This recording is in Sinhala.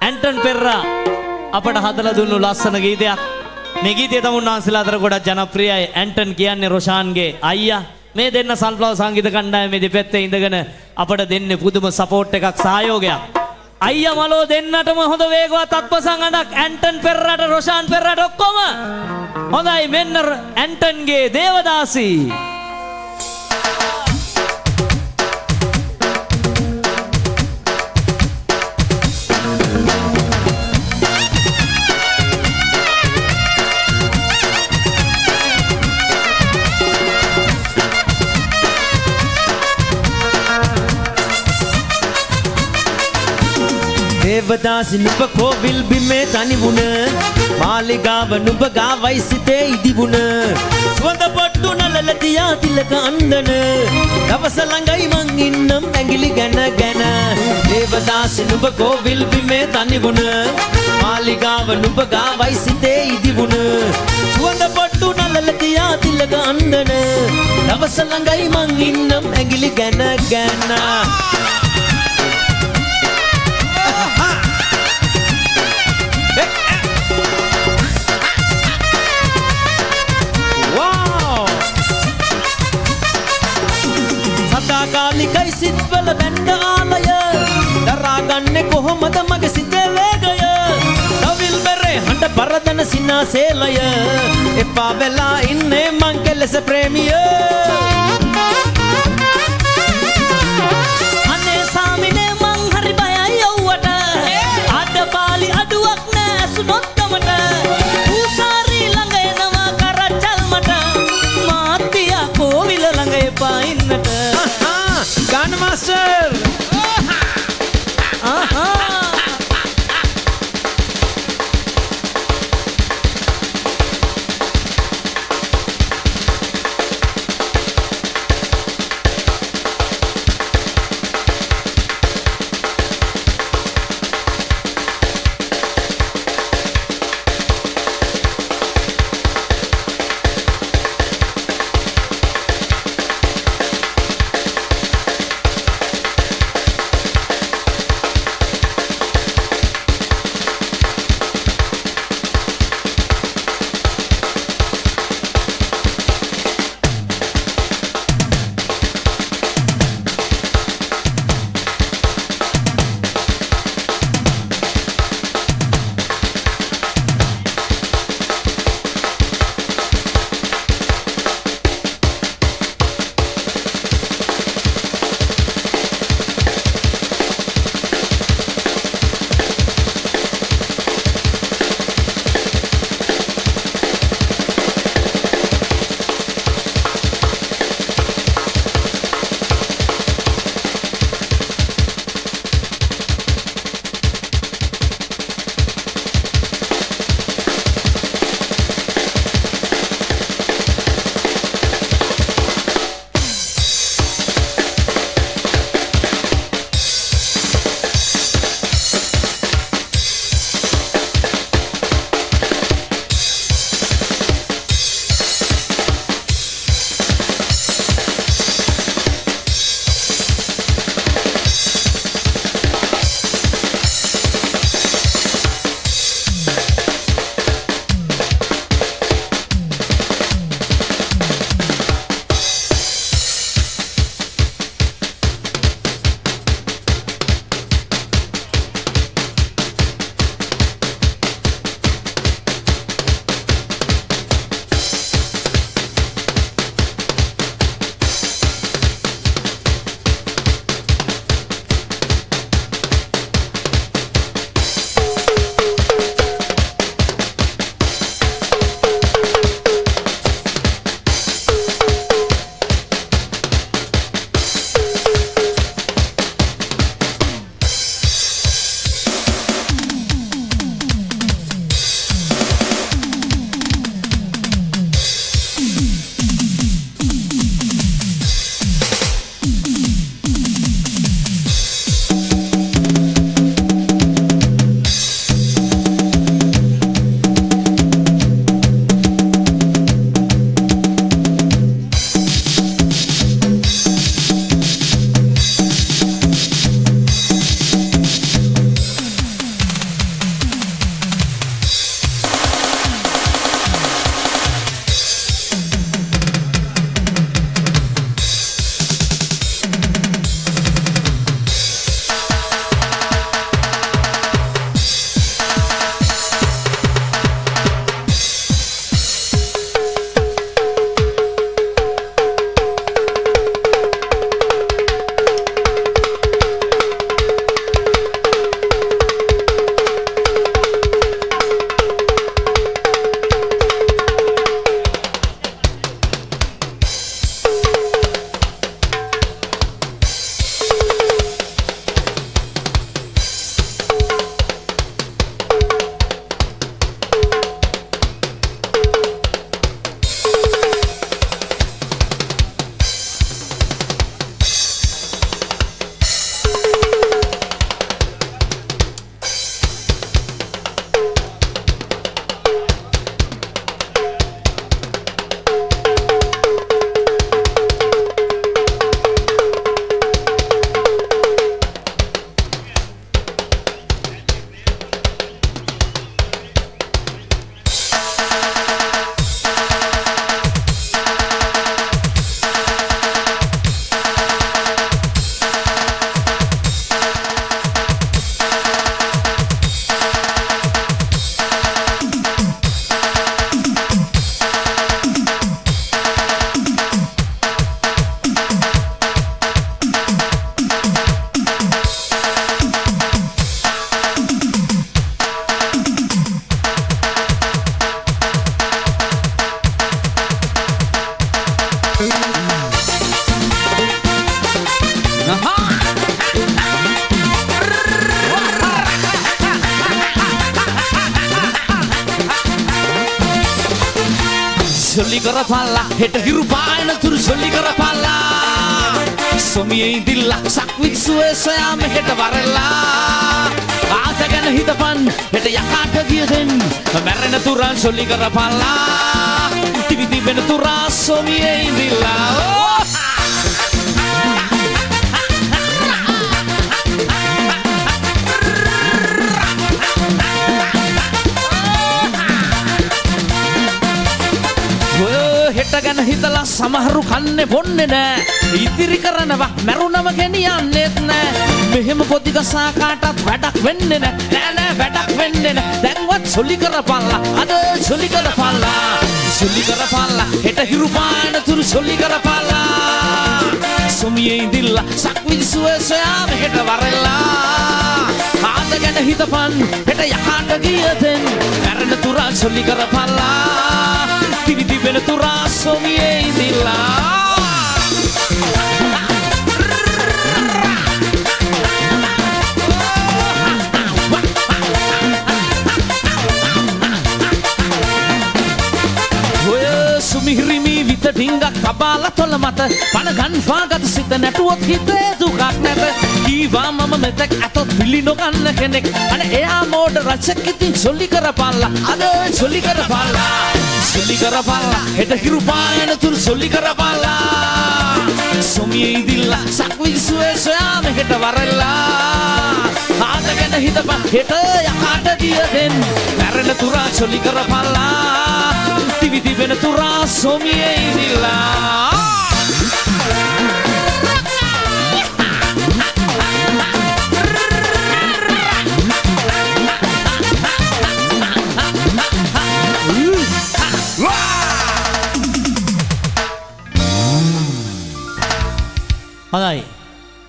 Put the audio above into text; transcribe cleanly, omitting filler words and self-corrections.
ඇන්ටන් පෙරරා අපට හදලා දුන්නු ලස්සන ගීතයක්. මේ ගීතය තමුන්නාන්සලා අතර ගොඩක් ජනප්‍රියයි. ඇන්ටන් කියන්නේ රොෂාන්ගේ අයියා. මේ දෙන්න සන්ෆ්ලවර් සංගීත කණ්ඩායමේ දෙපැත්තේ ඉඳගෙන අපට දෙන්නේ පුදුම සපෝට් එකක් සහයෝගයක්. අයියා මලෝ දෙන්නටම හොඳ වේගවත් අත්පසන් අඬක් ඇන්ටන් පෙරරාට රොෂාන් පෙරරාට ඔක්කොම හොඳයි. මෙන්න ඇන්ටන්ගේ දේවදාසී. දේවදාසි නුඹ කෝවිල් බිමේ තනිවුණ මාලිගාව නුඹ ගාවයි සිතේ ඉදිවුණ සුවඳ පොට්ටු නලල තියා තිලක අන්දන දවස ළඟයි මං ඉන්නම් ඇඟිලි ගැන ගැන දේවදාසි නුඹ කෝවිල් බිමේ තනිවුණ මාලිගාව නුඹ ගාවයි සිතේ ඉදිවුණ සුවඳ පොට්ටු නලල තියා තිලක අන්දන දවස ළඟයි මං ඉන්නම් ඇඟිලි ගැන ගැන කාලිකයි සිත්වල බැන්ඩ ආලය දරාගන්නේ කොහොමද මගේ සිතේ වේගය දවිල් බෙරේ හඬ පරදන සිනාසේලය එපා වෙලා ඉන්නේ මං කෙලෙස ප්‍රේමිය අනේ සාමිනේ මං හරි බයයි යව්වට අඩ පාලි අඩුවක් නෑ ඇසුනොත් ගමට ඌසාරි ළඟ එනවා කරච්චල් මට මාත්තියා කෝවිල ළඟ එපා ඉන්නට Ghana Master! ජොලි කරපල්ලා හෙට හිරු පායන තුරු ජොලි කරපල්ලා සොමියේ ඉඳිල්ලා සක්විත්සුවේ සොයා මෙහෙට වරලා ආත ගැන හිතපන් හෙට යකාට ගියදෙන් මැරෙන තුරා ජොලි කරපල්ලා තිබි තිබෙන තුරා සොමියේ ඉඳිල්ලා හෙට ගැන හිතලා සමහරු කන්නේ බොන්නේ නෑ ඉතිරි කරනවා මැරුණම ගෙනියන්නෙත් නෑ මෙහෙම පොඩි ගසා කාටත් වැඩක් වෙන්නේ නෑ වැඩක් වෙන්නේ නෑ දැන්වත් සොලි කරපල්ලා අද සොලි කරපල්ලා හෙට හිරු පායන තුරු සොලි කරපල්ලා සොමියේ ඉඳිල්ලා සක්විත්සුවේ සොයා මෙහෙට වරලා ආද ගැන හිතපන් හෙට යකාට ගියදෙන් මැරෙන තුරා සොලි කරපල්ලා තිබි තිබෙන තුරා සොමියේ ඉඳිල්ලා මිහිරිමි විත ඩිංගක් කබාලා තොල මත පණ ගන්වාගත සිත නැටුවොත් හිතේ දුකක් නැත කීවා මම මෙතෙක් ඇතොත් පිළි නොගන්න කෙනෙක් අනේ එයා මෝඩ රචක ඉතින් සොලි කරපල්ලා අද සොලි කරපල්ලා හෙට හිරු පායන තුරු සොලි කරපල්ලා සොමියේ ඉඳිල්ලා සක්විත්සුවේ සොයා මෙහෙට වරලා ආත ගැන හිතපන් හෙට යකාට ගියදෙන් මැරෙන තුරා සොලි කරපල්ලා තිබි තිබෙන තුරා සොමියේ ඉඳිල්ලා හොඳයි